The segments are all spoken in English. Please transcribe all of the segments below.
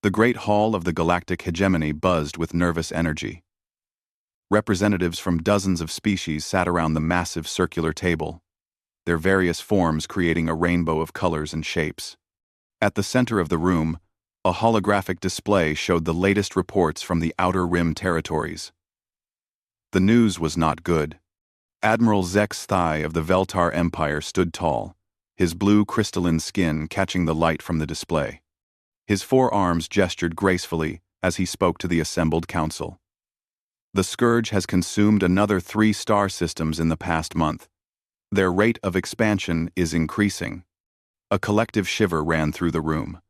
The great hall of the galactic hegemony buzzed with nervous energy. Representatives from dozens of species sat around the massive circular table, their various forms creating a rainbow of colors and shapes. At the center of the room, a holographic display showed the latest reports from the Outer Rim territories. The news was not good. Admiral HFY of the Veltar Empire stood tall, his blue crystalline skin catching the light from the display. His forearms gestured gracefully as he spoke to the assembled council. The Scourge has consumed another 3 star systems in the past month. Their rate of expansion is increasing. A collective shiver ran through the room.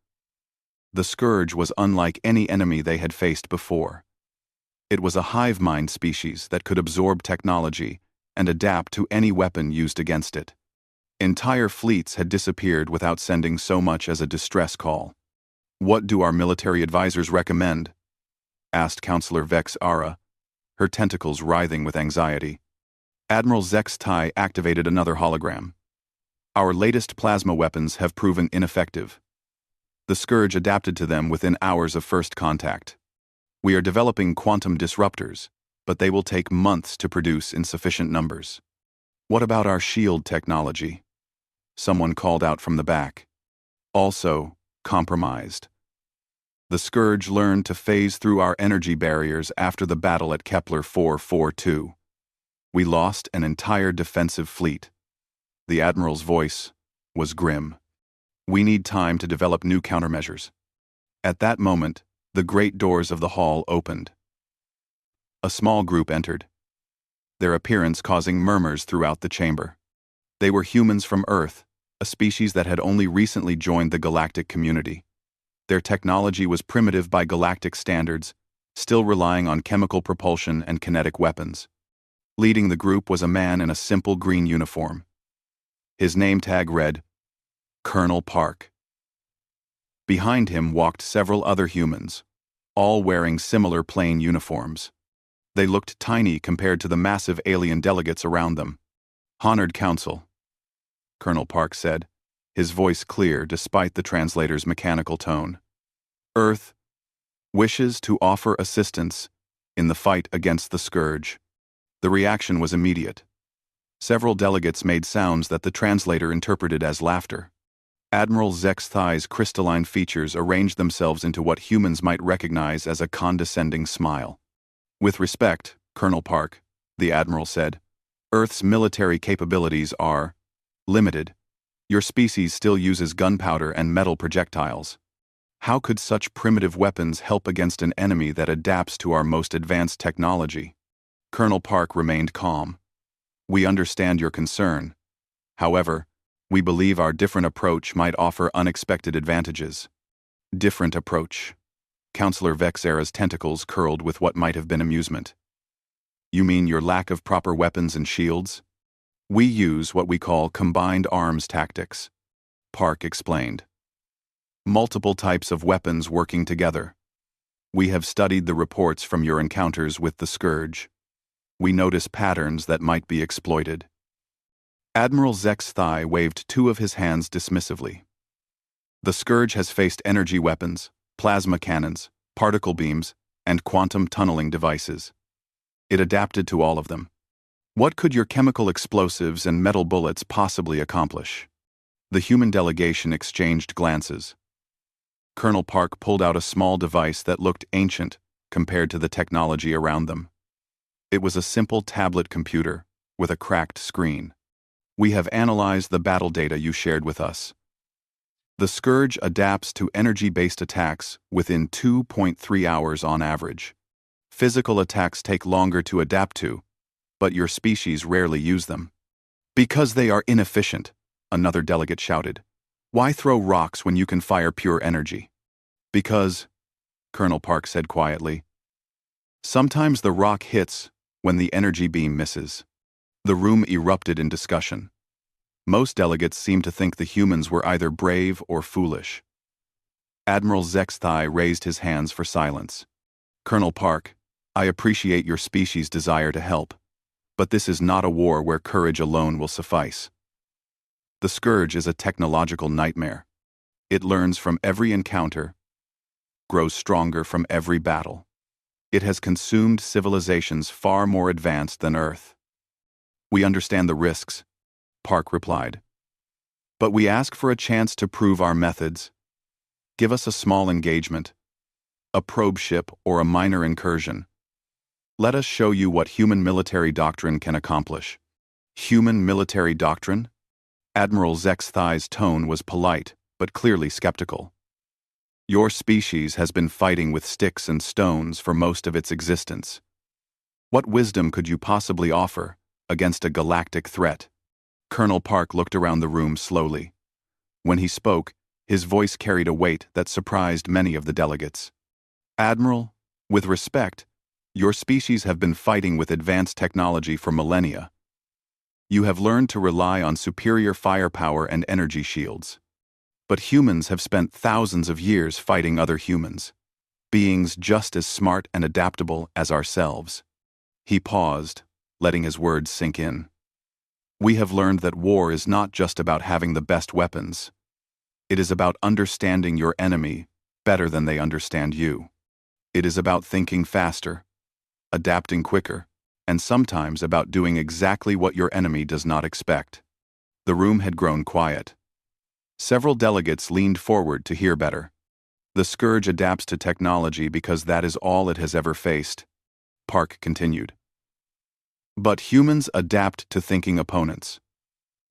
The Scourge was unlike any enemy they had faced before. It was a hive mind species that could absorb technology and adapt to any weapon used against it. Entire fleets had disappeared without sending so much as a distress call. "What do our military advisors recommend?" asked Counselor Vex Ara, her tentacles writhing with anxiety. Admiral HFY activated another hologram. "Our latest plasma weapons have proven ineffective. The Scourge adapted to them within hours of first contact. We are developing quantum disruptors, but they will take months to produce in sufficient numbers." "What about our shield technology?" someone called out from the back. "Also compromised. The Scourge learned to phase through our energy barriers after the battle at Kepler 442. We lost an entire defensive fleet." The Admiral's voice was grim. "We need time to develop new countermeasures." At that moment, the great doors of the hall opened. A small group entered, their appearance causing murmurs throughout the chamber. They were humans from Earth, a species that had only recently joined the galactic community. Their technology was primitive by galactic standards, still relying on chemical propulsion and kinetic weapons. Leading the group was a man in a simple green uniform. His name tag read, Colonel Park. Behind him walked several other humans, all wearing similar plain uniforms. They looked tiny compared to the massive alien delegates around them. "Honored Council," Colonel Park said, his voice clear despite the translator's mechanical tone. "Earth wishes to offer assistance in the fight against the Scourge." The reaction was immediate. Several delegates made sounds that the translator interpreted as laughter. Admiral HFY's crystalline features arranged themselves into what humans might recognize as a condescending smile. "With respect, Colonel Park," the Admiral said, "Earth's military capabilities are limited. Your species still uses gunpowder and metal projectiles. How could such primitive weapons help against an enemy that adapts to our most advanced technology?" Colonel Park remained calm. "We understand your concern. However, we believe our different approach might offer unexpected advantages." "Different approach?" Counselor Vex Ara's tentacles curled with what might have been amusement. "You mean your lack of proper weapons and shields?" "We use what we call combined arms tactics," Park explained. "Multiple types of weapons working together. We have studied the reports from your encounters with the Scourge. We notice patterns that might be exploited." Admiral HFY waved 2 of his hands dismissively. "The Scourge has faced energy weapons, plasma cannons, particle beams, and quantum tunneling devices. It adapted to all of them. What could your chemical explosives and metal bullets possibly accomplish?" The human delegation exchanged glances. Colonel Park pulled out a small device that looked ancient compared to the technology around them. It was a simple tablet computer with a cracked screen. "We have analyzed the battle data you shared with us. The Scourge adapts to energy-based attacks within 2.3 hours on average. Physical attacks take longer to adapt to, but your species rarely use them." "Because they are inefficient," another delegate shouted. "Why throw rocks when you can fire pure energy?" "Because," Colonel Park said quietly, "sometimes the rock hits when the energy beam misses." The room erupted in discussion. Most delegates seemed to think the humans were either brave or foolish. Admiral HFY raised his hands for silence. "Colonel Park, I appreciate your species' desire to help, but this is not a war where courage alone will suffice. The Scourge is a technological nightmare. It learns from every encounter grows stronger from every battle. It has consumed civilizations far more advanced than Earth. We understand the risks, Park replied. But we ask for a chance to prove our methods. Give us a small engagement, a probe ship or a minor incursion. Let us show you what human military doctrine can accomplish. Human military doctrine? Admiral Zexthai's tone was polite, but clearly skeptical. Your species has been fighting with sticks and stones for most of its existence. What wisdom could you possibly offer against a galactic threat? Colonel Park looked around the room slowly. When he spoke, his voice carried a weight that surprised many of the delegates. Admiral, with respect, your species have been fighting with advanced technology for millennia. You have learned to rely on superior firepower and energy shields. But humans have spent thousands of years fighting other humans, beings just as smart and adaptable as ourselves. He paused, letting his words sink in. We have learned that war is not just about having the best weapons. It is about understanding your enemy better than they understand you. It is about thinking faster, adapting quicker, and sometimes about doing exactly what your enemy does not expect. The room had grown quiet. Several delegates leaned forward to hear better. The Scourge adapts to technology because that is all it has ever faced, Park continued. But humans adapt to thinking opponents.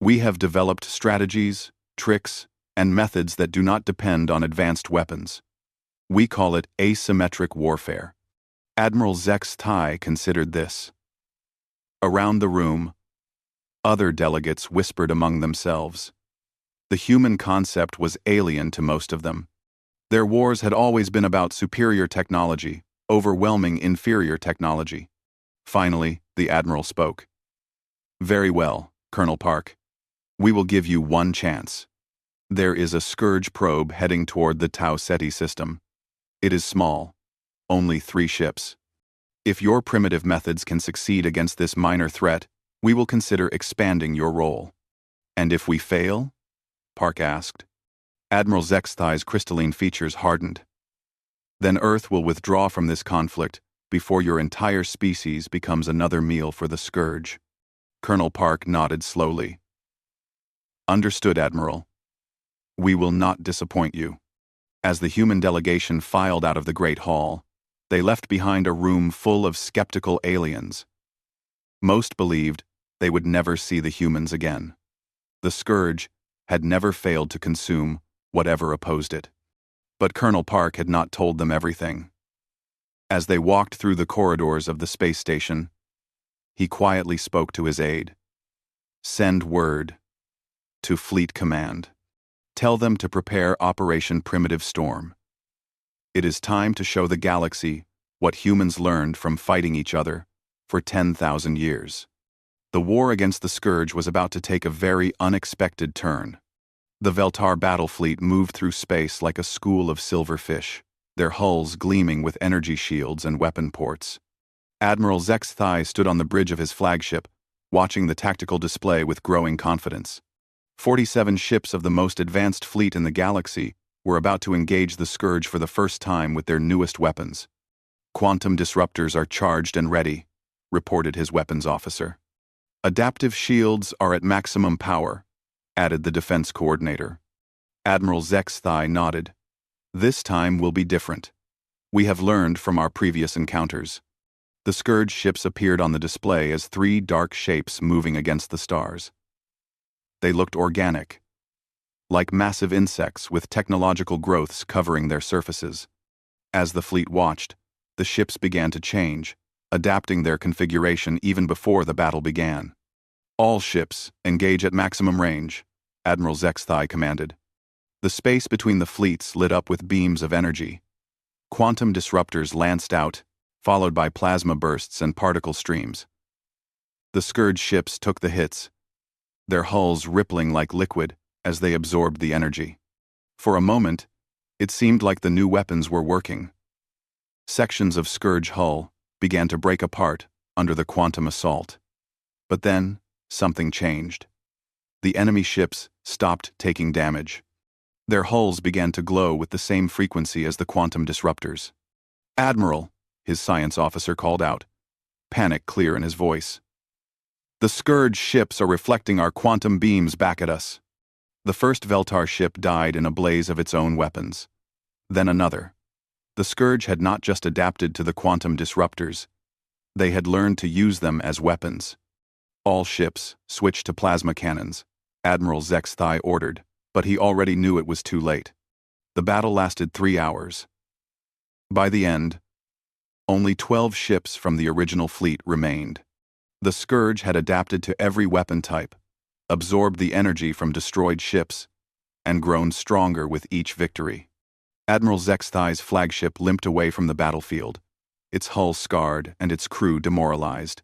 We have developed strategies, tricks, and methods that do not depend on advanced weapons. We call it asymmetric warfare. Admiral Zexthai considered this. Around the room, other delegates whispered among themselves. The human concept was alien to most of them. Their wars had always been about superior technology, overwhelming inferior technology. Finally, the Admiral spoke. Very well, Colonel Park. We will give you one chance. There is a Scourge probe heading toward the Tau Ceti system. It is small, only 3 ships. If your primitive methods can succeed against this minor threat, we will consider expanding your role. And if we fail? Park asked. Admiral Zexthai's crystalline features hardened. Then Earth will withdraw from this conflict before your entire species becomes another meal for the Scourge. Colonel Park nodded slowly. Understood, Admiral. We will not disappoint you. As the human delegation filed out of the Great Hall, they left behind a room full of skeptical aliens. Most believed they would never see the humans again. The Scourge had never failed to consume whatever opposed it. But Colonel Park had not told them everything. As they walked through the corridors of the space station, he quietly spoke to his aide. Send word to Fleet Command. Tell them to prepare Operation Primitive Storm. It is time to show the galaxy what humans learned from fighting each other for 10,000 years. The war against the Scourge was about to take a very unexpected turn. The Veltar battle fleet moved through space like a school of silver fish, their hulls gleaming with energy shields and weapon ports. Admiral Zexthai stood on the bridge of his flagship, watching the tactical display with growing confidence. 47 ships of the most advanced fleet in the galaxy were about to engage the Scourge for the first time with their newest weapons. Quantum disruptors are charged and ready, reported his weapons officer. Adaptive shields are at maximum power, added the defense coordinator. Admiral Zexthai nodded. This time will be different. We have learned from our previous encounters. The Scourge ships appeared on the display as 3 dark shapes moving against the stars. They looked organic, like massive insects with technological growths covering their surfaces. As the fleet watched, the ships began to change, adapting their configuration even before the battle began. All ships, engage at maximum range, Admiral Zexthai commanded. The space between the fleets lit up with beams of energy. Quantum disruptors lanced out, followed by plasma bursts and particle streams. The Scourge ships took the hits, their hulls rippling like liquid as they absorbed the energy. For a moment, it seemed like the new weapons were working. Sections of Scourge hull began to break apart under the quantum assault. But then, something changed. The enemy ships stopped taking damage. Their hulls began to glow with the same frequency as the quantum disruptors. "Admiral," his science officer called out, panic clear in his voice. "The Scourge ships are reflecting our quantum beams back at us." The first Veltar ship died in a blaze of its own weapons. Then another. The Scourge had not just adapted to the quantum disruptors. They had learned to use them as weapons. "All ships, switch to plasma cannons," Admiral Zexthai ordered, but he already knew it was too late. The battle lasted 3 hours. By the end, only 12 ships from the original fleet remained. The Scourge had adapted to every weapon type, absorbed the energy from destroyed ships, and grown stronger with each victory. Admiral Zexthai's flagship limped away from the battlefield, its hull scarred and its crew demoralized.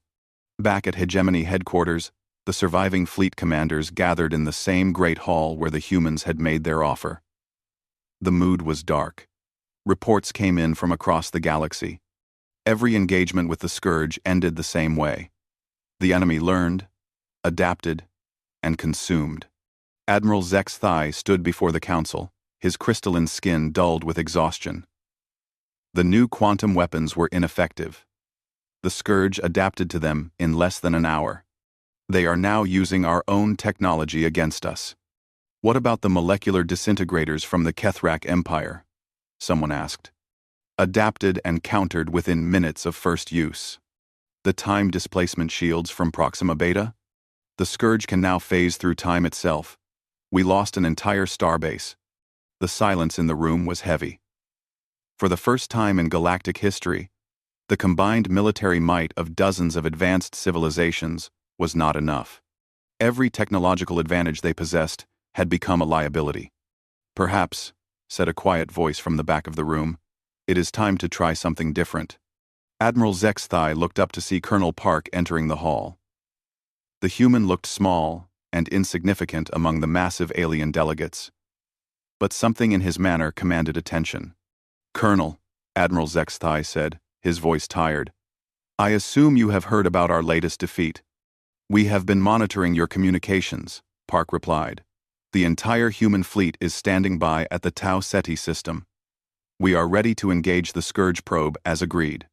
Back at Hegemony headquarters, the surviving fleet commanders gathered in the same great hall where the humans had made their offer. The mood was dark. Reports came in from across the galaxy. Every engagement with the Scourge ended the same way. The enemy learned, adapted, and consumed. Admiral Zexthai stood before the council, his crystalline skin dulled with exhaustion. The new quantum weapons were ineffective. The Scourge adapted to them in less than an hour. They are now using our own technology against us. "What about the molecular disintegrators from the Kethrak Empire?" someone asked. "Adapted and countered within minutes of first use. The time displacement shields from Proxima Beta? The Scourge can now phase through time itself. We lost an entire starbase." The silence in the room was heavy. For the first time in galactic history, the combined military might of dozens of advanced civilizations was not enough. Every technological advantage they possessed had become a liability. "Perhaps," said a quiet voice from the back of the room, "it is time to try something different." Admiral Zexthai looked up to see Colonel Park entering the hall. The human looked small and insignificant among the massive alien delegates. But something in his manner commanded attention. "Colonel," Admiral Zexthai said, his voice tired, "I assume you have heard about our latest defeat." "We have been monitoring your communications," Park replied. "The entire human fleet is standing by at the Tau Ceti system. We are ready to engage the Scourge probe as agreed."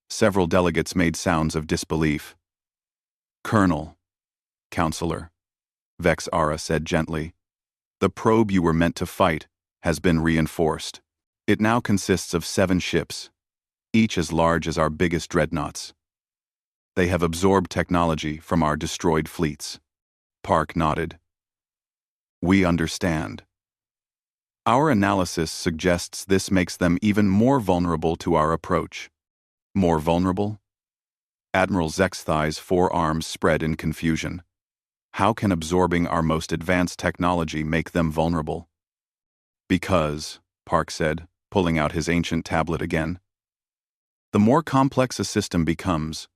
Several delegates made sounds of disbelief. "Colonel, Counselor," Vex Ara said gently, "the probe you were meant to fight has been reinforced. It now consists of 7 ships, each as large as our biggest dreadnoughts. They have absorbed technology from our destroyed fleets." Park nodded. "We understand. Our analysis suggests this makes them even more vulnerable to our approach." "More vulnerable?" Admiral Zexthai's forearms spread in confusion. "How can absorbing our most advanced technology make them vulnerable?" "Because," Park said, pulling out his ancient tablet again, "the more complex a system becomes,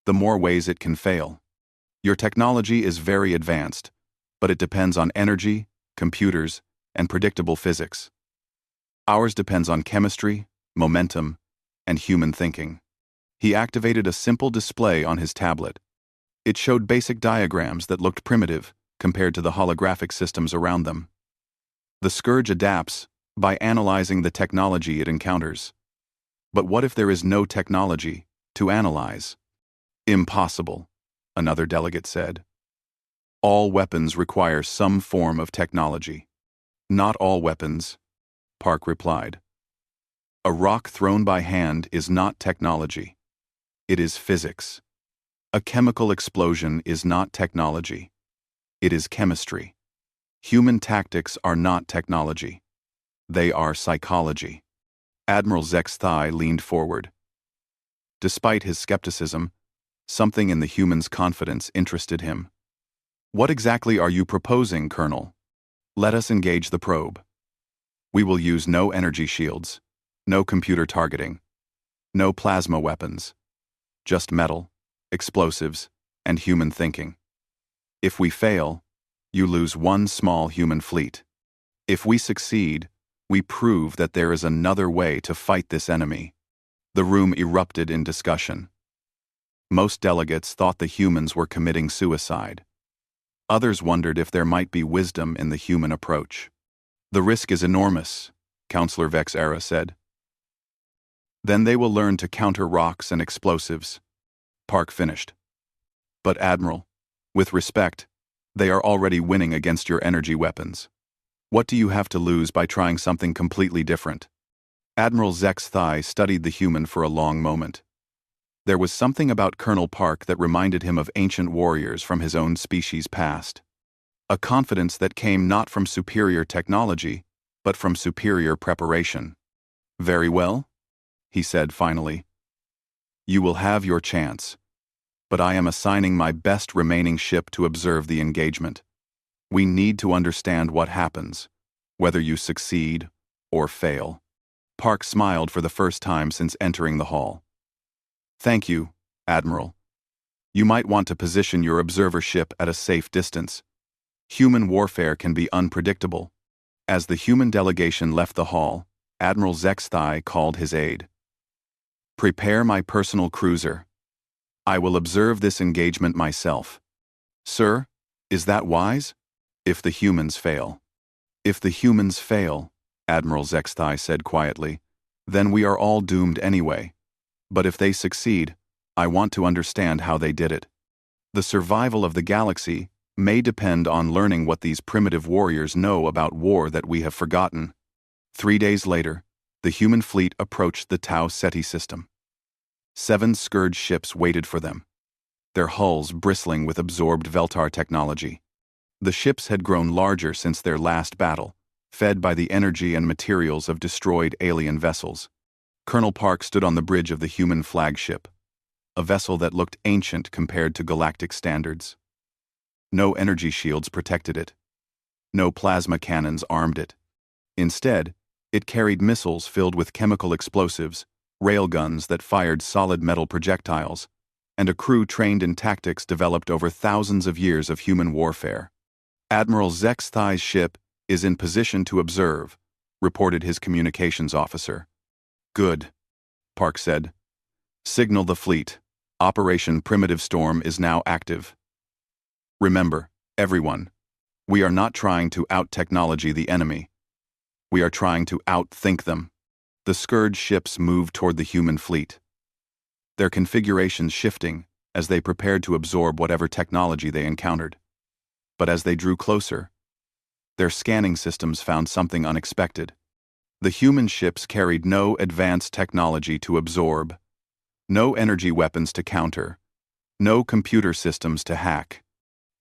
the more ways it can fail. Your technology is very advanced, but it depends on energy, computers, and predictable physics. Ours depends on chemistry, momentum, and human thinking." He activated a simple display on his tablet. It showed basic diagrams that looked primitive compared to the holographic systems around them. "The Scourge adapts by analyzing the technology it encounters. But what if there is no technology to analyze?" "Impossible," another delegate said. "All weapons require some form of technology." "Not all weapons," Park replied. "A rock thrown by hand is not technology. It is physics. A chemical explosion is not technology. It is chemistry. Human tactics are not technology. They are psychology." Admiral Zexthai leaned forward. Despite his skepticism, something in the human's confidence interested him. "What exactly are you proposing, Colonel?" "Let us engage the probe. We will use no energy shields, no computer targeting, no plasma weapons, just metal, explosives, and human thinking. If we fail, you lose one small human fleet. If we succeed, we prove that there is another way to fight this enemy." The room erupted in discussion. Most delegates thought the humans were committing suicide. Others wondered if there might be wisdom in the human approach. The risk is enormous, Counselor Vex-Era said. Then they will learn to counter rocks and explosives, Park finished. But Admiral, with respect, they are already winning against your energy weapons. What do you have to lose by trying something completely different? Admiral Zex-Thai studied the human for a long moment. There was something about Colonel Park that reminded him of ancient warriors from his own species' past. A confidence that came not from superior technology, but from superior preparation. Very well, he said finally. You will have your chance, but I am assigning my best remaining ship to observe the engagement. We need to understand what happens, whether you succeed or fail. Park smiled for the first time since entering the hall. Thank you, Admiral. You might want to position your observer ship at a safe distance. Human warfare can be unpredictable. As the human delegation left the hall, Admiral Zex-Thai called his aide. Prepare my personal cruiser. I will observe this engagement myself. Sir, is that wise? If the humans fail. If the humans fail, Admiral Zex-Thai said quietly, then we are all doomed anyway. But if they succeed, I want to understand how they did it. The survival of the galaxy may depend on learning what these primitive warriors know about war that we have forgotten. 3 days later, the human fleet approached the Tau Ceti system. 7 Scourge ships waited for them, their hulls bristling with absorbed Veltar technology. The ships had grown larger since their last battle, fed by the energy and materials of destroyed alien vessels. Colonel Park stood on the bridge of the human flagship, a vessel that looked ancient compared to galactic standards. No energy shields protected it. No plasma cannons armed it. Instead, it carried missiles filled with chemical explosives, railguns that fired solid metal projectiles, and a crew trained in tactics developed over thousands of years of human warfare. Admiral Zex-Thai's ship is in position to observe, reported his communications officer. Good, Park said. Signal the fleet. Operation Primitive Storm is now active. Remember, everyone, we are not trying to out-technology the enemy. We are trying to out-think them. The Scourge ships moved toward the human fleet, their configurations shifting as they prepared to absorb whatever technology they encountered. But as they drew closer, their scanning systems found something unexpected. The human ships carried no advanced technology to absorb, no energy weapons to counter, no computer systems to hack,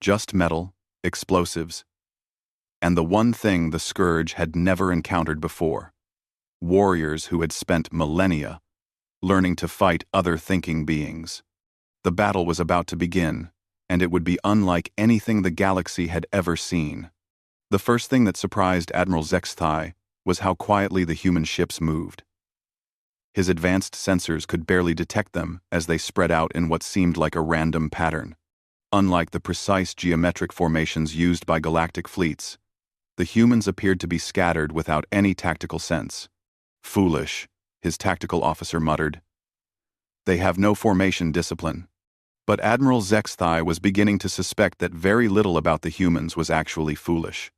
just metal, explosives, and the one thing the Scourge had never encountered before: warriors who had spent millennia learning to fight other thinking beings. The battle was about to begin, and it would be unlike anything the galaxy had ever seen. The first thing that surprised Admiral Zex-Thai was how quietly the human ships moved. His advanced sensors could barely detect them as they spread out in what seemed like a random pattern. Unlike the precise geometric formations used by galactic fleets, the humans appeared to be scattered without any tactical sense. Foolish, his tactical officer muttered. They have no formation discipline. But Admiral Zex-Thai was beginning to suspect that very little about the humans was actually foolish.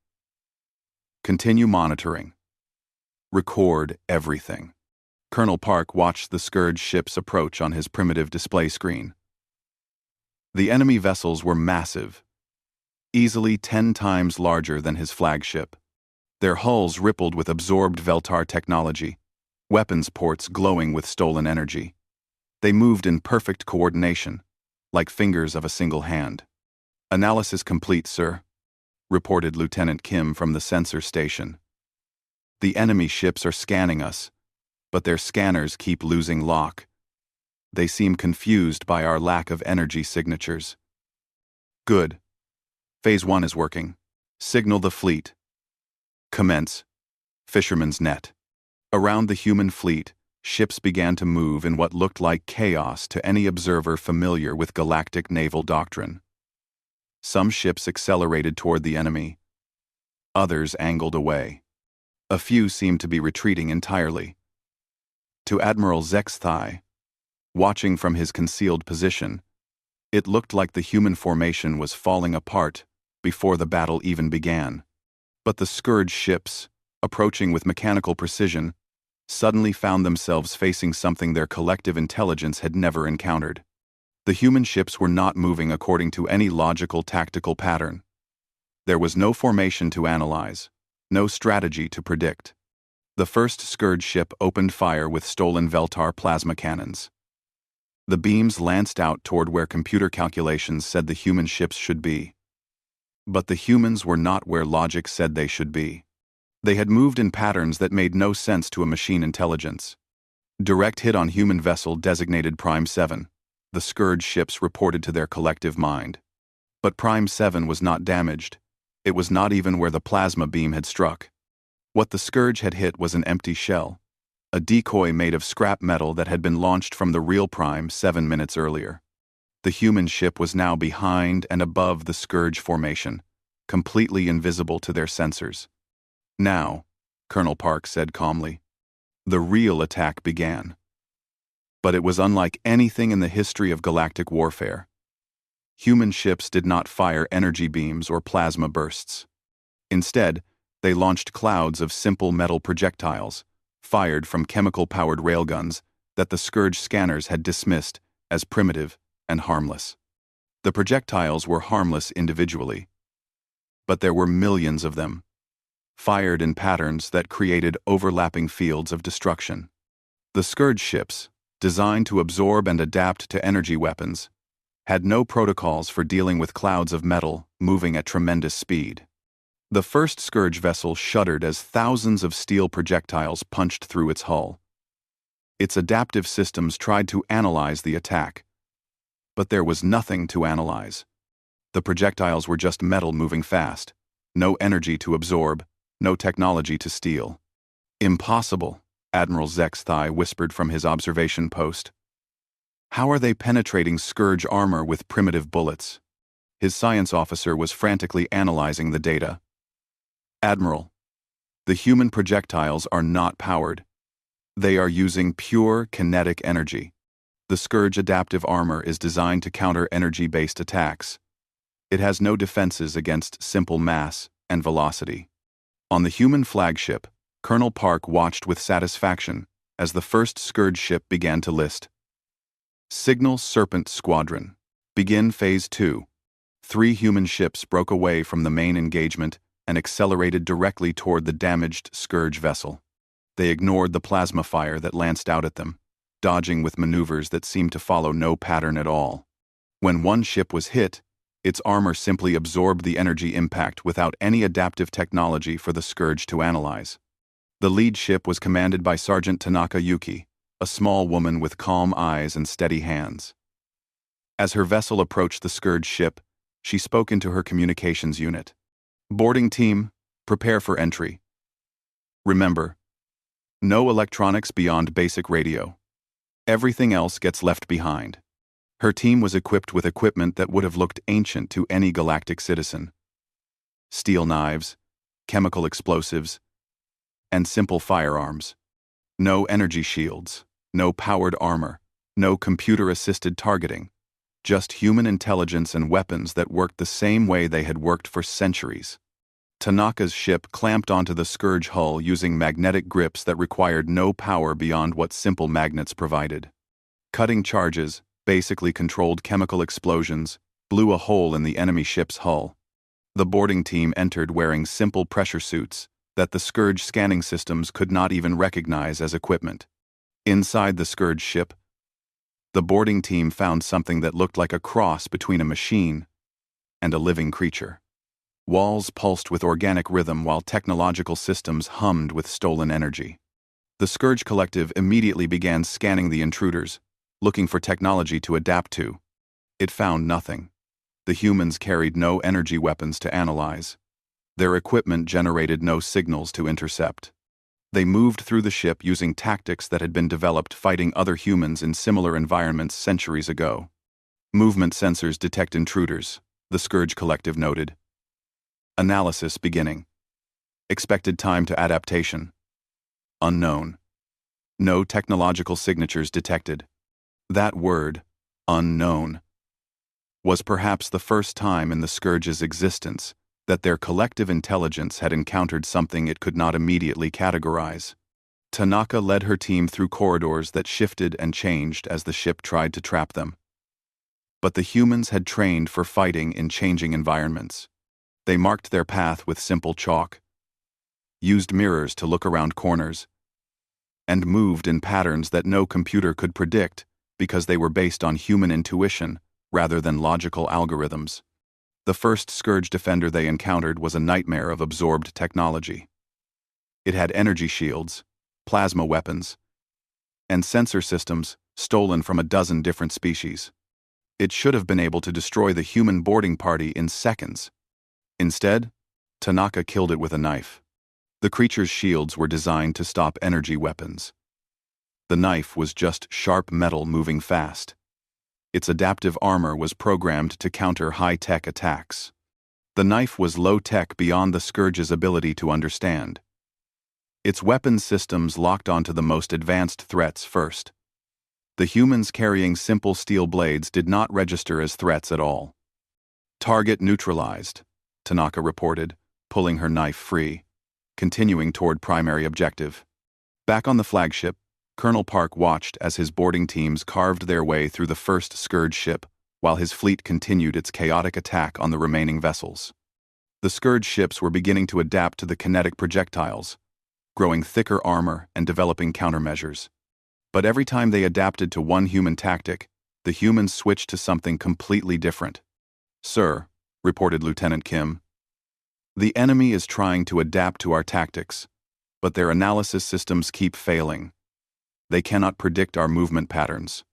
Continue monitoring. Record everything. Colonel Park watched the Scourge ships approach on his primitive display screen. The enemy vessels were massive, easily 10 times larger than his flagship. Their hulls rippled with absorbed Veltar technology, weapons ports glowing with stolen energy. They moved in perfect coordination, like fingers of a single hand. Analysis complete, sir, reported Lieutenant Kim from the sensor station. The enemy ships are scanning us, but their scanners keep losing lock. They seem confused by our lack of energy signatures. Good. Phase 1 is working. Signal the fleet. Commence. Fisherman's net. Around the human fleet, ships began to move in what looked like chaos to any observer familiar with galactic naval doctrine. Some ships accelerated toward the enemy. Others angled away. A few seemed to be retreating entirely. To Admiral Zex-Thai, watching from his concealed position, it looked like the human formation was falling apart before the battle even began. But the Scourge ships, approaching with mechanical precision, suddenly found themselves facing something their collective intelligence had never encountered. The human ships were not moving according to any logical tactical pattern. There was no formation to analyze, no strategy to predict. The first Scourge ship opened fire with stolen Veltar plasma cannons. The beams lanced out toward where computer calculations said the human ships should be. But the humans were not where logic said they should be. They had moved in patterns that made no sense to a machine intelligence. Direct hit on human vessel designated Prime 7, the Scourge ships reported to their collective mind. But Prime 7 was not damaged. It was not even where the plasma beam had struck. What the Scourge had hit was an empty shell, a decoy made of scrap metal that had been launched from the real Prime 7 minutes earlier. The human ship was now behind and above the Scourge formation, completely invisible to their sensors. Now, Colonel Park said calmly, the real attack began. But it was unlike anything in the history of galactic warfare. Human ships did not fire energy beams or plasma bursts. Instead, they launched clouds of simple metal projectiles, fired from chemical-powered railguns that the Scourge scanners had dismissed as primitive and harmless. The projectiles were harmless individually, but there were millions of them, fired in patterns that created overlapping fields of destruction. The Scourge ships, designed to absorb and adapt to energy weapons, had no protocols for dealing with clouds of metal moving at tremendous speed. The first Scourge vessel shuddered as thousands of steel projectiles punched through its hull. Its adaptive systems tried to analyze the attack, but there was nothing to analyze. The projectiles were just metal moving fast, no energy to absorb, no technology to steal. Impossible, Admiral Zexthai whispered from his observation post. How are they penetrating Scourge armor with primitive bullets? His science officer was frantically analyzing the data. Admiral, the human projectiles are not powered. They are using pure kinetic energy. The Scourge adaptive armor is designed to counter energy-based attacks. It has no defenses against simple mass and velocity. On the human flagship, Colonel Park watched with satisfaction as the first Scourge ship began to list. Signal Serpent Squadron. Begin Phase 2. 3 human ships broke away from the main engagement and accelerated directly toward the damaged Scourge vessel. They ignored the plasma fire that lanced out at them, dodging with maneuvers that seemed to follow no pattern at all. When one ship was hit, its armor simply absorbed the energy impact without any adaptive technology for the Scourge to analyze. The lead ship was commanded by Sergeant Tanaka Yuki, a small woman with calm eyes and steady hands. As her vessel approached the Scourge ship, she spoke into her communications unit. Boarding team, prepare for entry. Remember, no electronics beyond basic radio. Everything else gets left behind. Her team was equipped with equipment that would have looked ancient to any galactic citizen. Steel knives, chemical explosives, and simple firearms. No energy shields, no powered armor, no computer-assisted targeting. Just human intelligence and weapons that worked the same way they had worked for centuries. Tanaka's ship clamped onto the Scourge hull using magnetic grips that required no power beyond what simple magnets provided. Cutting charges, basically controlled chemical explosions, blew a hole in the enemy ship's hull. The boarding team entered wearing simple pressure suits that the Scourge scanning systems could not even recognize as equipment. Inside the Scourge ship, the boarding team found something that looked like a cross between a machine and a living creature. Walls pulsed with organic rhythm while technological systems hummed with stolen energy. The Scourge Collective immediately began scanning the intruders, looking for technology to adapt to. It found nothing. The humans carried no energy weapons to analyze. Their equipment generated no signals to intercept. They moved through the ship using tactics that had been developed fighting other humans in similar environments centuries ago. Movement sensors detect intruders, the Scourge Collective noted. Analysis beginning. Expected time to adaptation. Unknown. No technological signatures detected. That word, unknown, was perhaps the first time in the Scourge's existence that their collective intelligence had encountered something it could not immediately categorize. Tanaka led her team through corridors that shifted and changed as the ship tried to trap them. But the humans had trained for fighting in changing environments. They marked their path with simple chalk, used mirrors to look around corners, and moved in patterns that no computer could predict because they were based on human intuition rather than logical algorithms. The first Scourge defender they encountered was a nightmare of absorbed technology. It had energy shields, plasma weapons, and sensor systems stolen from a dozen different species. It should have been able to destroy the human boarding party in seconds. Instead, Tanaka killed it with a knife. The creature's shields were designed to stop energy weapons. The knife was just sharp metal moving fast. Its adaptive armor was programmed to counter high-tech attacks. The knife was low-tech beyond the Scourge's ability to understand. Its weapons systems locked onto the most advanced threats first. The humans carrying simple steel blades did not register as threats at all. "Target neutralized," Tanaka reported, pulling her knife free, continuing toward primary objective. Back on the flagship, Colonel Park watched as his boarding teams carved their way through the first Scourge ship, while his fleet continued its chaotic attack on the remaining vessels. The Scourge ships were beginning to adapt to the kinetic projectiles, growing thicker armor and developing countermeasures. But every time they adapted to one human tactic, the humans switched to something completely different. "Sir," reported Lieutenant Kim, "the enemy is trying to adapt to our tactics, but their analysis systems keep failing. They cannot predict our movement patterns."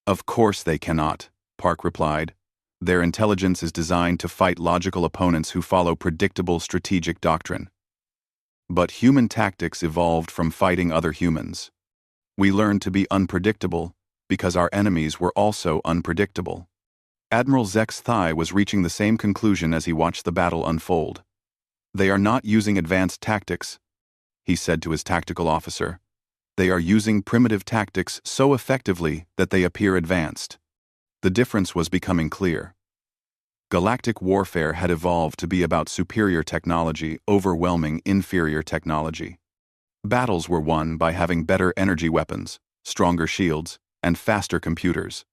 "Of course they cannot," Park replied. "Their intelligence is designed to fight logical opponents who follow predictable strategic doctrine. But human tactics evolved from fighting other humans. We learned to be unpredictable because our enemies were also unpredictable." Admiral Zek's thigh was reaching the same conclusion as he watched the battle unfold. "They are not using advanced tactics," he said to his tactical officer. "They are using primitive tactics so effectively that they appear advanced." The difference was becoming clear. Galactic warfare had evolved to be about superior technology overwhelming inferior technology. Battles were won by having better energy weapons, stronger shields, and faster computers.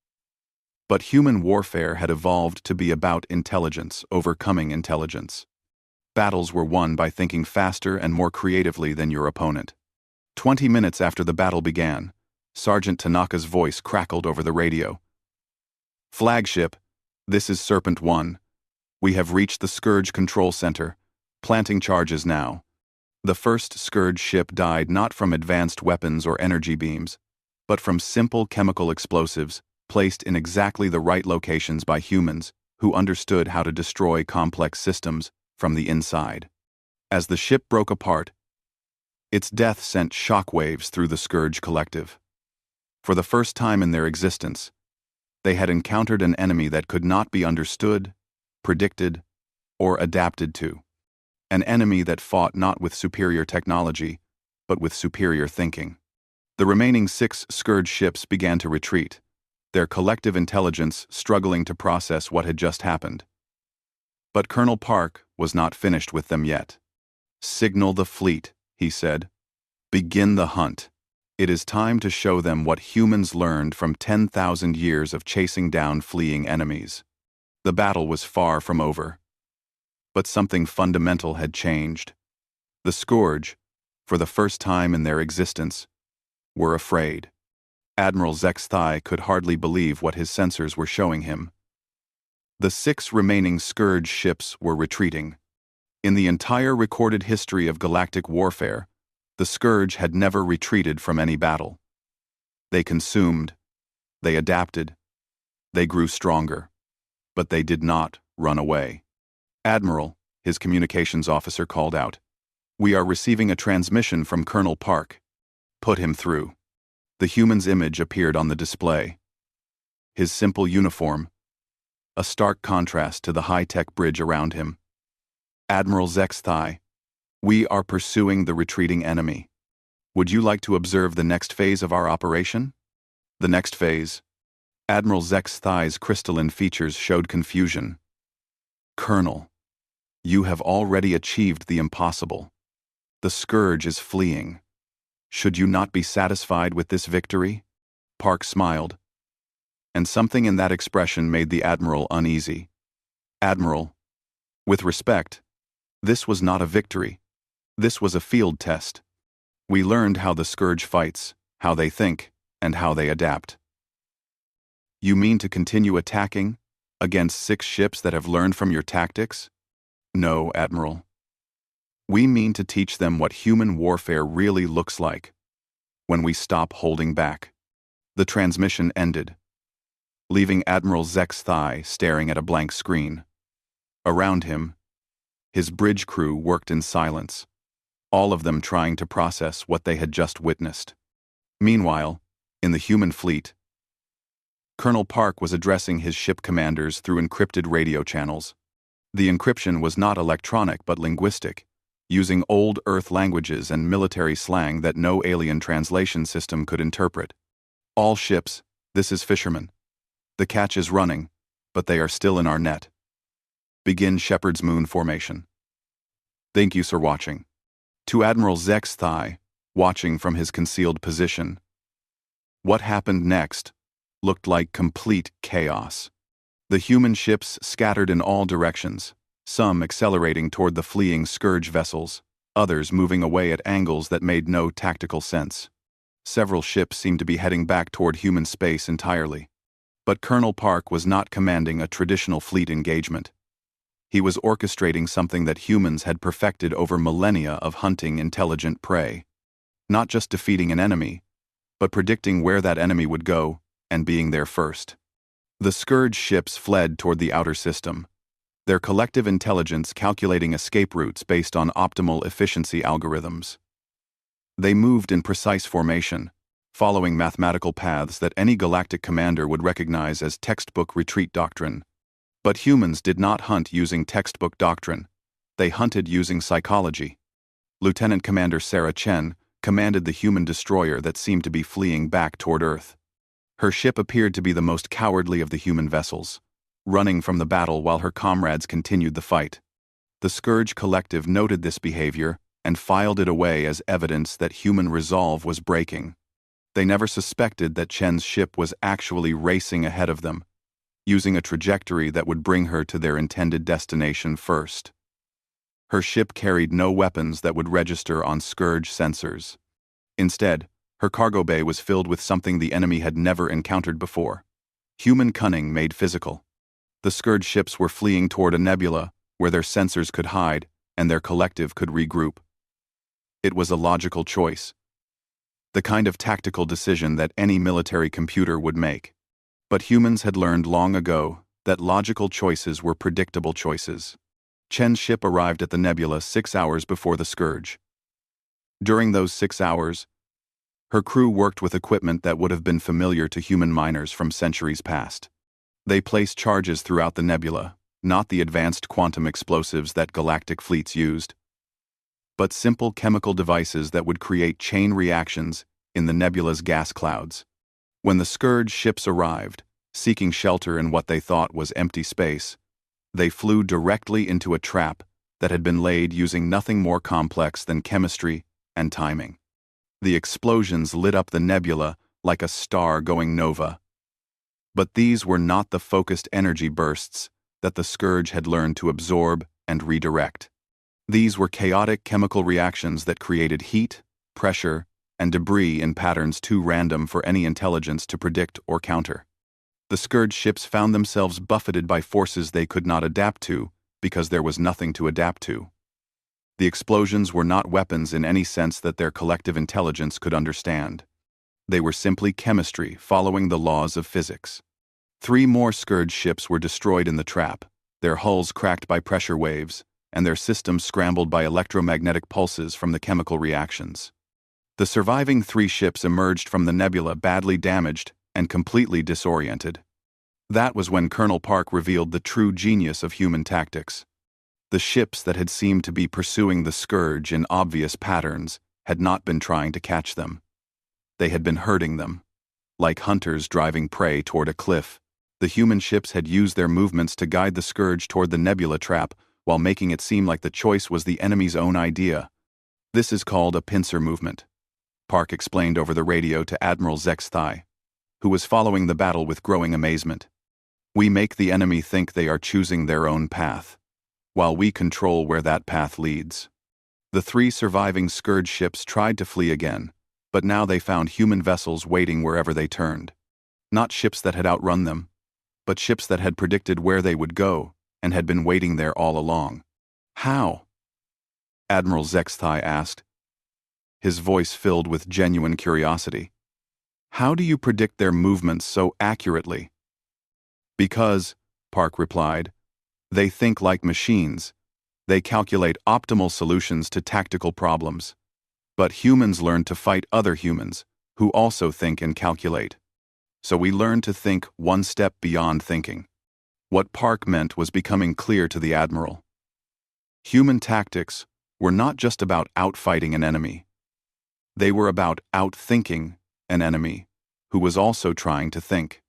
But human warfare had evolved to be about intelligence overcoming intelligence. Battles were won by thinking faster and more creatively than your opponent. 20 minutes after the battle began, Sergeant Tanaka's voice crackled over the radio. "Flagship, this is Serpent 1. We have reached the Scourge Control Center, planting charges now." The first Scourge ship died not from advanced weapons or energy beams, but from simple chemical explosives placed in exactly the right locations by humans who understood how to destroy complex systems from the inside. As the ship broke apart, its death sent shockwaves through the Scourge collective. For the first time in their existence, they had encountered an enemy that could not be understood, predicted, or adapted to. An enemy that fought not with superior technology, but with superior thinking. The remaining 6 Scourge ships began to retreat, their collective intelligence struggling to process what had just happened. But Colonel Park was not finished with them yet. "Signal the fleet," he said. "Begin the hunt. It is time to show them what humans learned from 10,000 years of chasing down fleeing enemies." The battle was far from over. But something fundamental had changed. The Scourge, for the first time in their existence, were afraid. Admiral Zek's thigh could hardly believe what his sensors were showing him. The 6 remaining Scourge ships were retreating. In the entire recorded history of galactic warfare, the Scourge had never retreated from any battle. They consumed, they adapted, they grew stronger, but they did not run away. "Admiral," his communications officer called out, "we are receiving a transmission from Colonel Park. Put him through." The human's image appeared on the display. His simple uniform, a stark contrast to the high-tech bridge around him. "Admiral Zek's thigh, we are pursuing the retreating enemy. Would you like to observe the next phase of our operation?" The next phase. Admiral Zek's thigh's crystalline features showed confusion. "Colonel, You have already achieved the impossible. The Scourge is fleeing. Should you not be satisfied with this victory?" Park smiled, and something in that expression made the Admiral uneasy. "Admiral, with respect, this was not a victory. This was a field test. We learned how the Scourge fights, how they think, and how they adapt." "You mean to continue attacking against 6 ships that have learned from your tactics?" "No, Admiral. We mean to teach them what human warfare really looks like when we stop holding back." The transmission ended, leaving Admiral Zek's thigh staring at a blank screen. Around him, his bridge crew worked in silence, all of them trying to process what they had just witnessed. Meanwhile, in the human fleet, Colonel Park was addressing his ship commanders through encrypted radio channels. The encryption was not electronic but linguistic, using old Earth languages and military slang that no alien translation system could interpret. "All ships, this is Fisherman. The catch is running, but they are still in our net. Begin Shepherd's Moon formation. Thank you, sir. Watching." To Admiral Zek's thigh, watching from his concealed position, what happened next looked like complete chaos. The human ships scattered in all directions, some accelerating toward the fleeing Scourge vessels, others moving away at angles that made no tactical sense. Several ships seemed to be heading back toward human space entirely. But Colonel Park was not commanding a traditional fleet engagement. He was orchestrating something that humans had perfected over millennia of hunting intelligent prey. Not just defeating an enemy, but predicting where that enemy would go and being there first. The Scourge ships fled toward the outer system, their collective intelligence calculating escape routes based on optimal efficiency algorithms. They moved in precise formation, following mathematical paths that any galactic commander would recognize as textbook retreat doctrine. But humans did not hunt using textbook doctrine. They hunted using psychology. Lieutenant Commander Sarah Chen commanded the human destroyer that seemed to be fleeing back toward Earth. Her ship appeared to be the most cowardly of the human vessels, running from the battle while her comrades continued the fight. The Scourge Collective noted this behavior and filed it away as evidence that human resolve was breaking. They never suspected that Chen's ship was actually racing ahead of them, using a trajectory that would bring her to their intended destination first. Her ship carried no weapons that would register on Scourge sensors. Instead, her cargo bay was filled with something the enemy had never encountered before: human cunning made physical. The Scourge ships were fleeing toward a nebula where their sensors could hide and their collective could regroup. It was a logical choice, the kind of tactical decision that any military computer would make. But humans had learned long ago that logical choices were predictable choices. Chen's ship arrived at the nebula 6 hours before the Scourge. During those 6 hours, her crew worked with equipment that would have been familiar to human miners from centuries past. They placed charges throughout the nebula, not the advanced quantum explosives that galactic fleets used, but simple chemical devices that would create chain reactions in the nebula's gas clouds. When the Scourge ships arrived, seeking shelter in what they thought was empty space, they flew directly into a trap that had been laid using nothing more complex than chemistry and timing. The explosions lit up the nebula like a star going nova. But these were not the focused energy bursts that the Scourge had learned to absorb and redirect. These were chaotic chemical reactions that created heat, pressure, and debris in patterns too random for any intelligence to predict or counter. The Scourge ships found themselves buffeted by forces they could not adapt to because there was nothing to adapt to. The explosions were not weapons in any sense that their collective intelligence could understand. They were simply chemistry following the laws of physics. 3 more Scourge ships were destroyed in the trap, their hulls cracked by pressure waves, and their systems scrambled by electromagnetic pulses from the chemical reactions. The surviving 3 ships emerged from the nebula badly damaged and completely disoriented. That was when Colonel Park revealed the true genius of human tactics. The ships that had seemed to be pursuing the Scourge in obvious patterns had not been trying to catch them. They had been herding them. Like hunters driving prey toward a cliff, the human ships had used their movements to guide the Scourge toward the nebula trap while making it seem like the choice was the enemy's own idea. This is called a pincer movement, Park explained over the radio to Admiral Zexthai, who was following the battle with growing amazement. We make the enemy think they are choosing their own path, while we control where that path leads. The 3 surviving Scourge ships tried to flee again, but now they found human vessels waiting wherever they turned. Not ships that had outrun them, but ships that had predicted where they would go and had been waiting there all along. How? Admiral Zexthai asked, his voice filled with genuine curiosity. How do you predict their movements so accurately? Because, Park replied, they think like machines. They calculate optimal solutions to tactical problems. But humans learn to fight other humans, who also think and calculate. So we learn to think one step beyond thinking. What Park meant was becoming clear to the Admiral. Human tactics were not just about outfighting an enemy. They were about outthinking an enemy, who was also trying to think.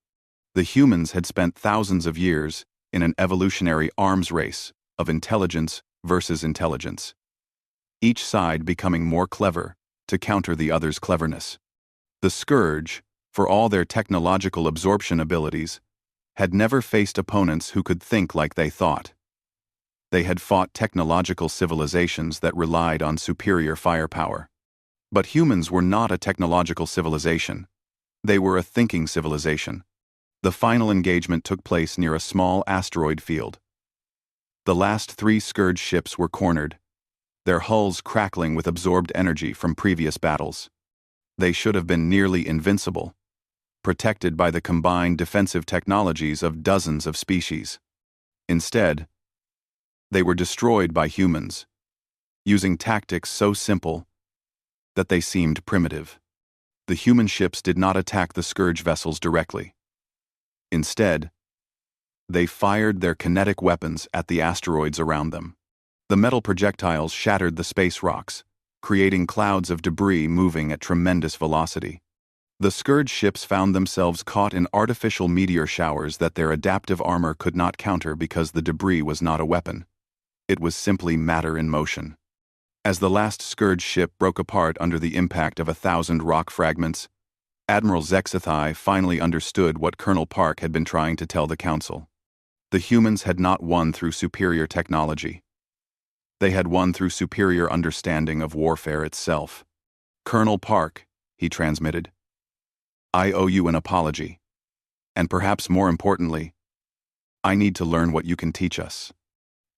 The humans had spent thousands of years in an evolutionary arms race of intelligence versus intelligence, each side becoming more clever to counter the other's cleverness. The Scourge, for all their technological absorption abilities, had never faced opponents who could think like they thought. They had fought technological civilizations that relied on superior firepower. But humans were not a technological civilization. They were a thinking civilization. The final engagement took place near a small asteroid field. The last 3 Scourge ships were cornered, their hulls crackling with absorbed energy from previous battles. They should have been nearly invincible, protected by the combined defensive technologies of dozens of species. Instead, they were destroyed by humans, using tactics so simple that they seemed primitive. The human ships did not attack the Scourge vessels directly. Instead, they fired their kinetic weapons at the asteroids around them. The metal projectiles shattered the space rocks, creating clouds of debris moving at tremendous velocity. The Scourge ships found themselves caught in artificial meteor showers that their adaptive armor could not counter because the debris was not a weapon. It was simply matter in motion. As the last Scourge ship broke apart under the impact of 1,000 rock fragments, Admiral Zexthai finally understood what Colonel Park had been trying to tell the Council. The humans had not won through superior technology. They had won through superior understanding of warfare itself. Colonel Park, he transmitted, I owe you an apology. And perhaps more importantly, I need to learn what you can teach us.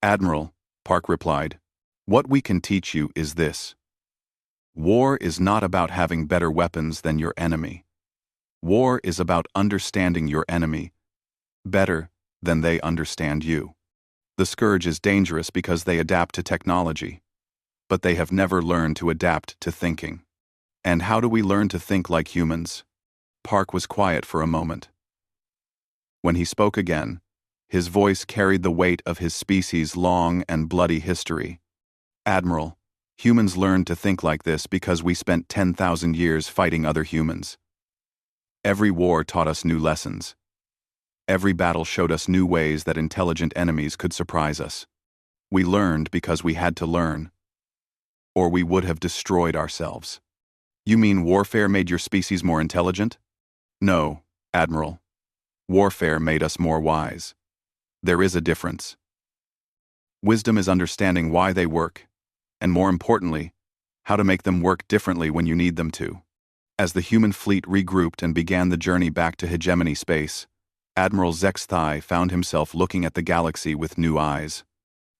Admiral, Park replied, what we can teach you is this. War is not about having better weapons than your enemy. War is about understanding your enemy better than they understand you. The Scourge is dangerous because they adapt to technology, but they have never learned to adapt to thinking. And how do we learn to think like humans? Park was quiet for a moment. When he spoke again, his voice carried the weight of his species' long and bloody history. Admiral, humans learned to think like this because we spent 10,000 years fighting other humans. Every war taught us new lessons. Every battle showed us new ways that intelligent enemies could surprise us. We learned because we had to learn, or we would have destroyed ourselves. You mean warfare made your species more intelligent? No, Admiral. Warfare made us more wise. There is a difference. Wisdom is understanding why they work, and more importantly, how to make them work differently when you need them to. As the human fleet regrouped and began the journey back to hegemony space, Admiral Zexthai found himself looking at the galaxy with new eyes.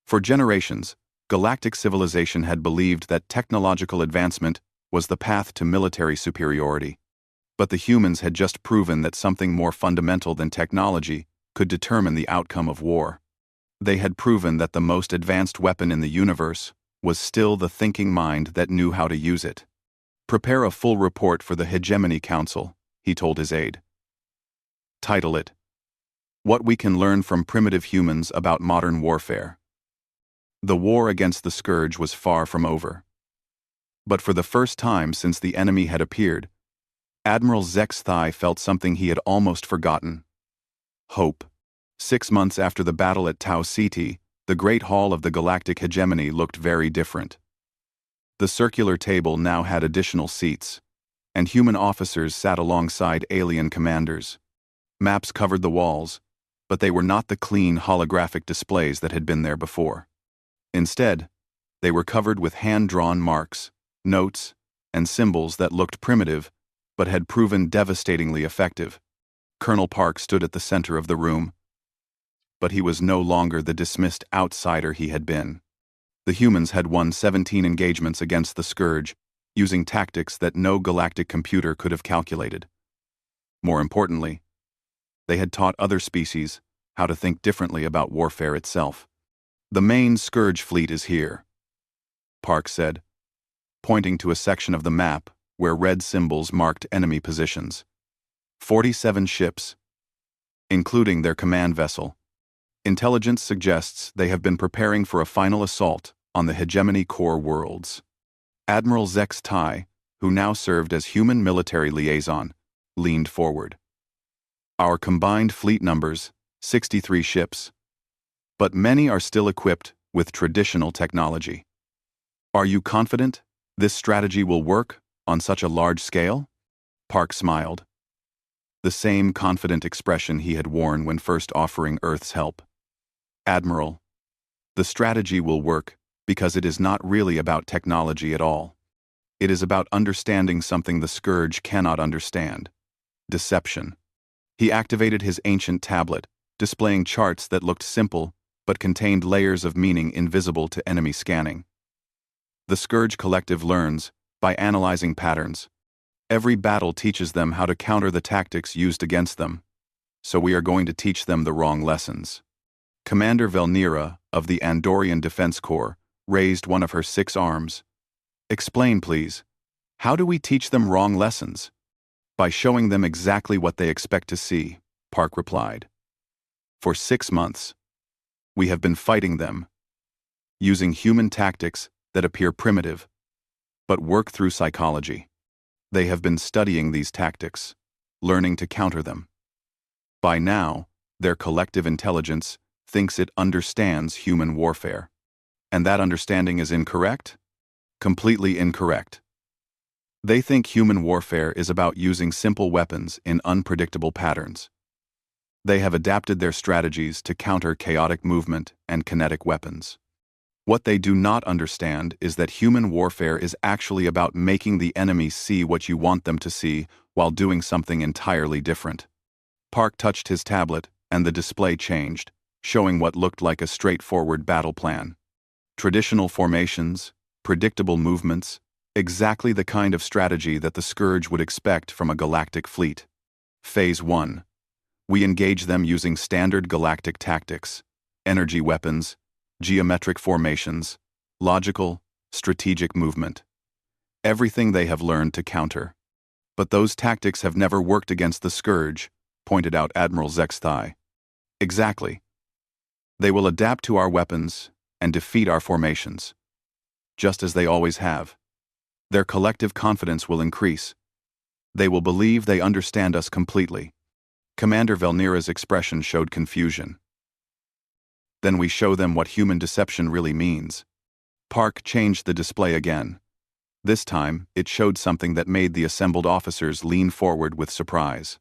For generations, galactic civilization had believed that technological advancement was the path to military superiority. But the humans had just proven that something more fundamental than technology could determine the outcome of war. They had proven that the most advanced weapon in the universe was still the thinking mind that knew how to use it. Prepare a full report for the Hegemony Council, he told his aide. Title it, What We Can Learn from Primitive Humans About Modern Warfare. The war against the Scourge was far from over. But for the first time since the enemy had appeared, Admiral Zexthai felt something he had almost forgotten. Hope. 6 months after the battle at Tau Ceti, the The great hall of the galactic hegemony looked very different. The circular table now had additional seats, and human officers sat alongside alien commanders. Maps covered the walls, but they were not the clean holographic displays that had been there before. Instead, they were covered with hand-drawn marks, notes, and symbols that looked primitive but had proven devastatingly effective. Colonel Park stood at the center of the room, but he was no longer the dismissed outsider he had been. The humans had won 17 engagements against the Scourge, using tactics that no galactic computer could have calculated. More importantly, they had taught other species how to think differently about warfare itself. "The main Scourge fleet is here," Park said, pointing to a section of the map where red symbols marked enemy positions. 47 ships, including their command vessel. Intelligence suggests they have been preparing for a final assault on the hegemony core worlds. Admiral Zex Tai, who now served as human military liaison, leaned forward. "Our combined fleet numbers, 63 ships. But many are still equipped with traditional technology. Are you confident this strategy will work on such a large scale?" Park smiled, the same confident expression he had worn when first offering Earth's help. "Admiral, the strategy will work because it is not really about technology at all. It is about understanding something the Scourge cannot understand: deception." He activated his ancient tablet, displaying charts that looked simple but contained layers of meaning invisible to enemy scanning. The Scourge Collective learns by analyzing patterns. Every battle teaches them how to counter the tactics used against them, so we are going to teach them the wrong lessons. Commander Velnira of the Andorian Defense Corps raised one of her 6 arms. "Explain, please. How do we teach them wrong lessons?" "By showing them exactly what they expect to see," Park replied. "For 6 months, we have been fighting them, using human tactics that appear primitive, but work through psychology. They have been studying these tactics, learning to counter them. By now, their collective intelligence thinks it understands human warfare. And that understanding is incorrect? Completely incorrect. They think human warfare is about using simple weapons in unpredictable patterns. They have adapted their strategies to counter chaotic movement and kinetic weapons. What they do not understand is that human warfare is actually about making the enemy see what you want them to see while doing something entirely different." Park touched his tablet, and the display changed, showing what looked like a straightforward battle plan. Traditional formations, predictable movements, exactly the kind of strategy that the Scourge would expect from a galactic fleet. Phase 1. We engage them using standard galactic tactics: energy weapons, geometric formations, logical, strategic movement. Everything they have learned to counter. "But those tactics have never worked against the Scourge," pointed out Admiral Zex Tai. "Exactly. They will adapt to our weapons and defeat our formations, just as they always have. Their collective confidence will increase. They will believe they understand us completely." Commander Velnira's expression showed confusion. "Then we show them what human deception really means." Park changed the display again. This time, it showed something that made the assembled officers lean forward with surprise.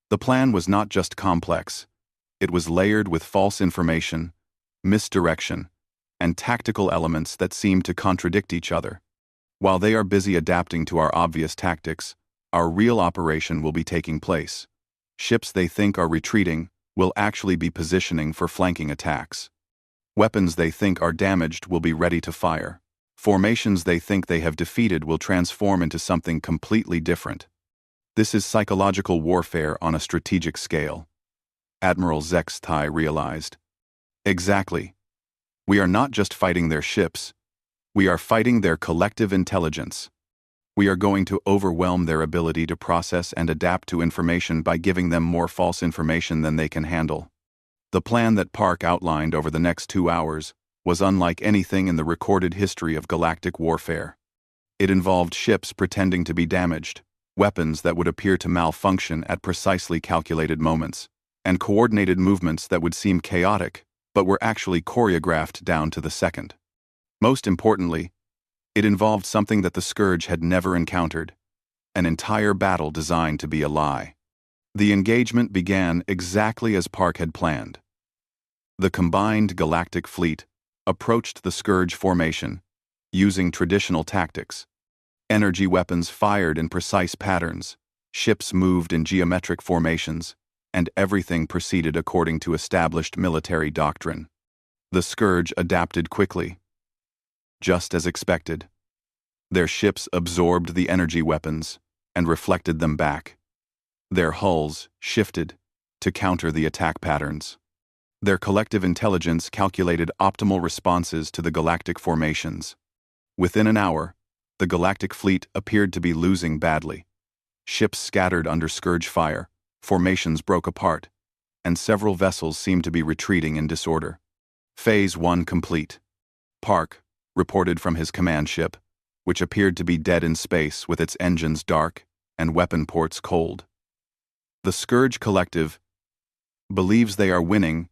The plan was not just complex. It was layered with false information, misdirection, and tactical elements that seemed to contradict each other. While they are busy adapting to our obvious tactics, our real operation will be taking place. Ships they think are retreating will actually be positioning for flanking attacks. Weapons they think are damaged will be ready to fire. Formations they think they have defeated will transform into something completely different. This is psychological warfare on a strategic scale. Admiral Zex Tai realized. Exactly. We are not just fighting their ships. We are fighting their collective intelligence. We are going to overwhelm their ability to process and adapt to information by giving them more false information than they can handle. The plan that Park outlined over the next 2 hours was unlike anything in the recorded history of galactic warfare. It involved ships pretending to be damaged, weapons that would appear to malfunction at precisely calculated moments, and coordinated movements that would seem chaotic but were actually choreographed down to the second. Most importantly, it involved something that the Scourge had never encountered: an entire battle designed to be a lie. The engagement began exactly as Park had planned. The combined galactic fleet approached the Scourge formation, using traditional tactics. Energy weapons fired in precise patterns, ships moved in geometric formations, and everything proceeded according to established military doctrine. The Scourge adapted quickly. Just as expected, their ships absorbed the energy weapons and reflected them back. Their hulls shifted to counter the attack patterns. Their collective intelligence calculated optimal responses to the galactic formations. Within an hour, the galactic fleet appeared to be losing badly. Ships scattered under Scourge fire, formations broke apart, and several vessels seemed to be retreating in disorder. Phase 1 complete. Park reported from his command ship, which appeared to be dead in space with its engines dark and weapon ports cold. The Scourge Collective believes they are winning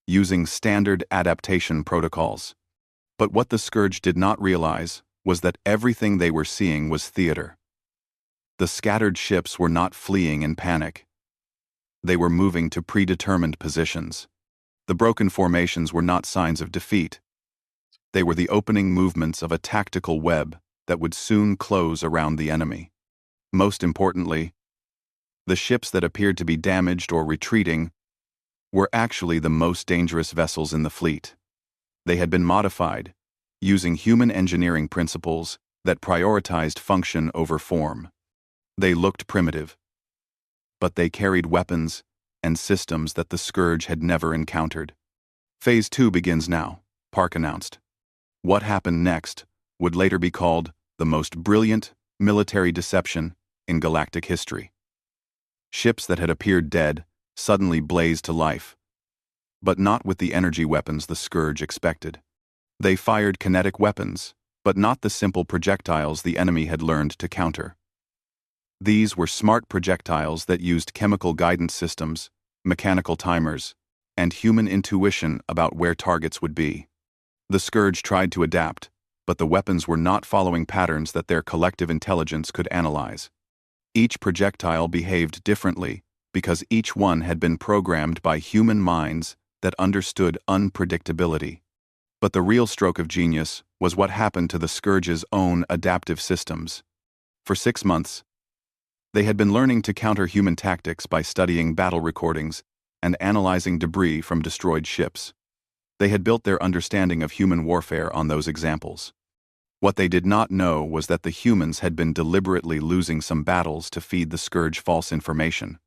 using standard adaptation protocols. But what the Scourge did not realize was that everything they were seeing was theater. The scattered ships were not fleeing in panic. They were moving to predetermined positions. The broken formations were not signs of defeat. They were the opening movements of a tactical web that would soon close around the enemy. Most importantly, the ships that appeared to be damaged or retreating were actually the most dangerous vessels in the fleet. They had been modified, using human engineering principles that prioritized function over form. They looked primitive, but they carried weapons and systems that the Scourge had never encountered. Phase 2 begins now, Park announced. What happened next would later be called the most brilliant military deception in galactic history. Ships that had appeared dead suddenly blazed to life, but not with the energy weapons the Scourge expected. They fired kinetic weapons, but not the simple projectiles the enemy had learned to counter. These were smart projectiles that used chemical guidance systems, mechanical timers, and human intuition about where targets would be. The Scourge tried to adapt, but the weapons were not following patterns that their collective intelligence could analyze. Each projectile behaved differently because each one had been programmed by human minds that understood unpredictability. But the real stroke of genius was what happened to the Scourge's own adaptive systems. For 6 months, they had been learning to counter human tactics by studying battle recordings and analyzing debris from destroyed ships. They had built their understanding of human warfare on those examples. What they did not know was that the humans had been deliberately losing some battles to feed the Scourge false information.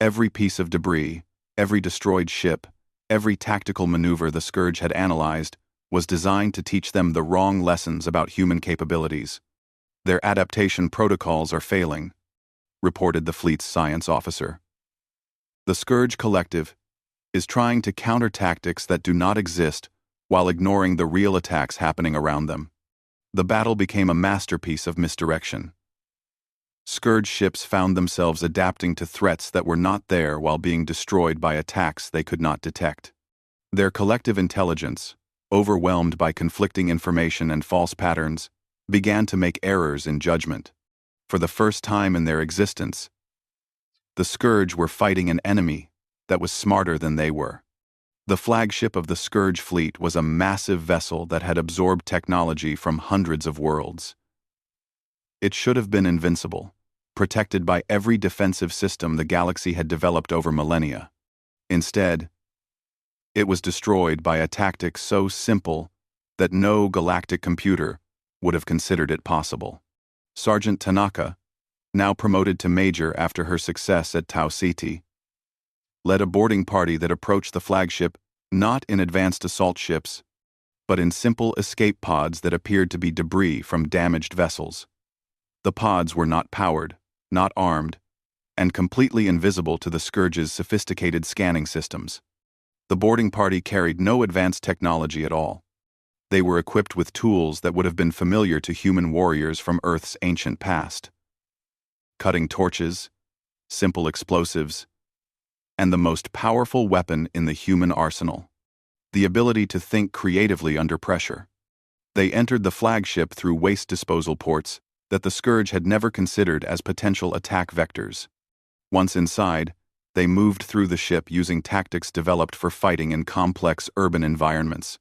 Every piece of debris, every destroyed ship, every tactical maneuver the Scourge had analyzed was designed to teach them the wrong lessons about human capabilities. Their adaptation protocols are failing, reported the fleet's science officer. The Scourge Collective is trying to counter tactics that do not exist while ignoring the real attacks happening around them. The battle became a masterpiece of misdirection. Scourge ships found themselves adapting to threats that were not there while being destroyed by attacks they could not detect. Their collective intelligence, overwhelmed by conflicting information and false patterns, began to make errors in judgment. For the first time in their existence, the Scourge were fighting an enemy that was smarter than they were. The flagship of the Scourge fleet was a massive vessel that had absorbed technology from hundreds of worlds. It should have been invincible, protected by every defensive system the galaxy had developed over millennia. Instead, it was destroyed by a tactic so simple that no galactic computer would have considered it possible. Sergeant Tanaka, now promoted to major after her success at Tau Ceti, led a boarding party that approached the flagship not in advanced assault ships, but in simple escape pods that appeared to be debris from damaged vessels. The pods were not powered, not armed, and completely invisible to the Scourge's sophisticated scanning systems. The boarding party carried no advanced technology at all. They were equipped with tools that would have been familiar to human warriors from Earth's ancient past: cutting torches, simple explosives, and the most powerful weapon in the human arsenal: the ability to think creatively under pressure. They entered the flagship through waste disposal ports that the Scourge had never considered as potential attack vectors. Once inside, they moved through the ship using tactics developed for fighting in complex urban environments,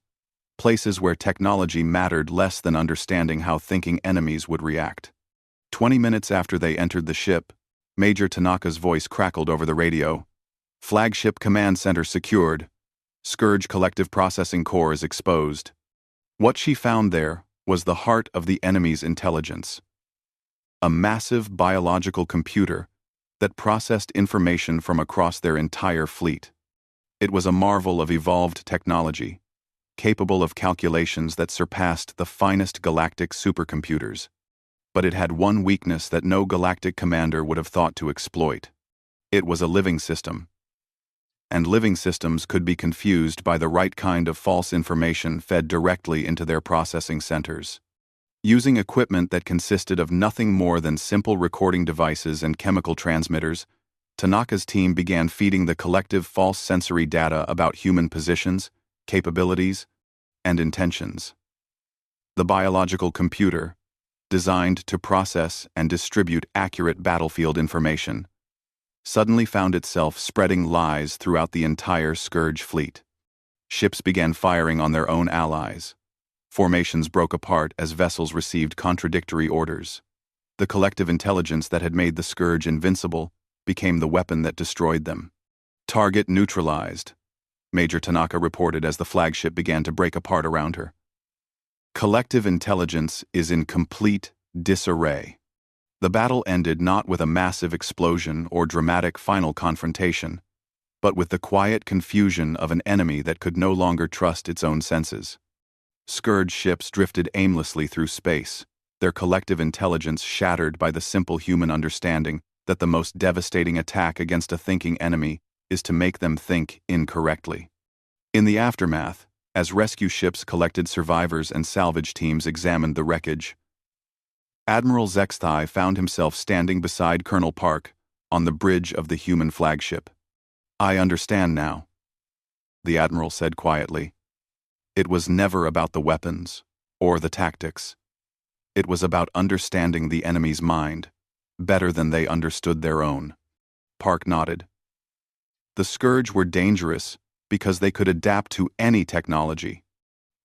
places where technology mattered less than understanding how thinking enemies would react. 20 minutes after they entered the ship, Major Tanaka's voice crackled over the radio. Flagship command center secured. Scourge collective processing core is exposed. What she found there was the heart of the enemy's intelligence. A massive biological computer that processed information from across their entire fleet. It was a marvel of evolved technology, capable of calculations that surpassed the finest galactic supercomputers. But it had one weakness that no galactic commander would have thought to exploit. It was a living system. And living systems could be confused by the right kind of false information fed directly into their processing centers. Using equipment that consisted of nothing more than simple recording devices and chemical transmitters, Tanaka's team began feeding the collective false sensory data about human positions, capabilities, and intentions. The biological computer, designed to process and distribute accurate battlefield information, suddenly found itself spreading lies throughout the entire Scourge fleet. Ships began firing on their own allies. Formations broke apart as vessels received contradictory orders. The collective intelligence that had made the Scourge invincible became the weapon that destroyed them. Target neutralized, Major Tanaka reported as the flagship began to break apart around her. Collective intelligence is in complete disarray. The battle ended not with a massive explosion or dramatic final confrontation, but with the quiet confusion of an enemy that could no longer trust its own senses. Scourge ships drifted aimlessly through space, their collective intelligence shattered by the simple human understanding that the most devastating attack against a thinking enemy is to make them think incorrectly. In the aftermath, as rescue ships collected survivors and salvage teams examined the wreckage, Admiral Zexthai found himself standing beside Colonel Park on the bridge of the human flagship. "I understand now," the Admiral said quietly. It was never about the weapons or the tactics. It was about understanding the enemy's mind better than they understood their own. Park nodded. The Scourge were dangerous because they could adapt to any technology.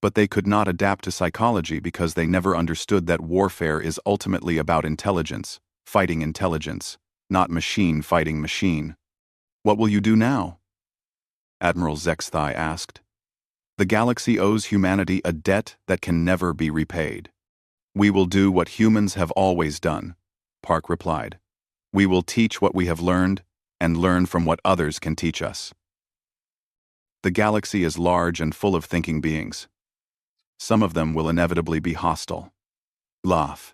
But they could not adapt to psychology because they never understood that warfare is ultimately about intelligence, fighting intelligence, not machine fighting machine. "What will you do now?" Admiral Zexthai asked. "The galaxy owes humanity a debt that can never be repaid." "We will do what humans have always done," Park replied. "We will teach what we have learned and learn from what others can teach us." The galaxy is large and full of thinking beings. Some of them will inevitably be hostile. Laugh.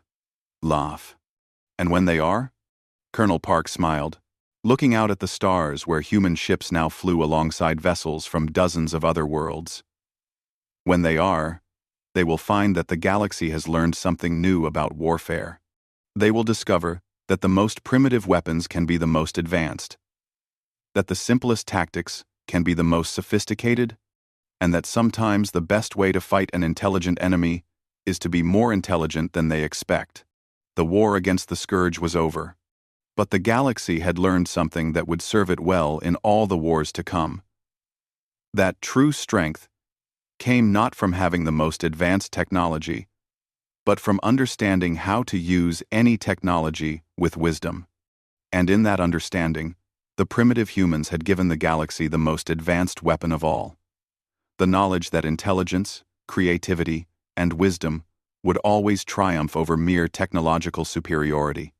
Laugh. And when they are? Colonel Park smiled, looking out at the stars where human ships now flew alongside vessels from dozens of other worlds. When they are, they will find that the galaxy has learned something new about warfare. They will discover that the most primitive weapons can be the most advanced, that the simplest tactics can be the most sophisticated, and that sometimes the best way to fight an intelligent enemy is to be more intelligent than they expect. The war against the Scourge was over, but the galaxy had learned something that would serve it well in all the wars to come. That true strength came not from having the most advanced technology, but from understanding how to use any technology with wisdom. And in that understanding, the primitive humans had given the galaxy the most advanced weapon of all. The knowledge that intelligence, creativity, and wisdom would always triumph over mere technological superiority.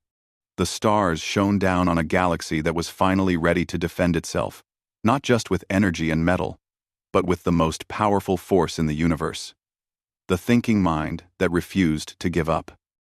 The stars shone down on a galaxy that was finally ready to defend itself, not just with energy and metal, but with the most powerful force in the universe. The thinking mind that refused to give up.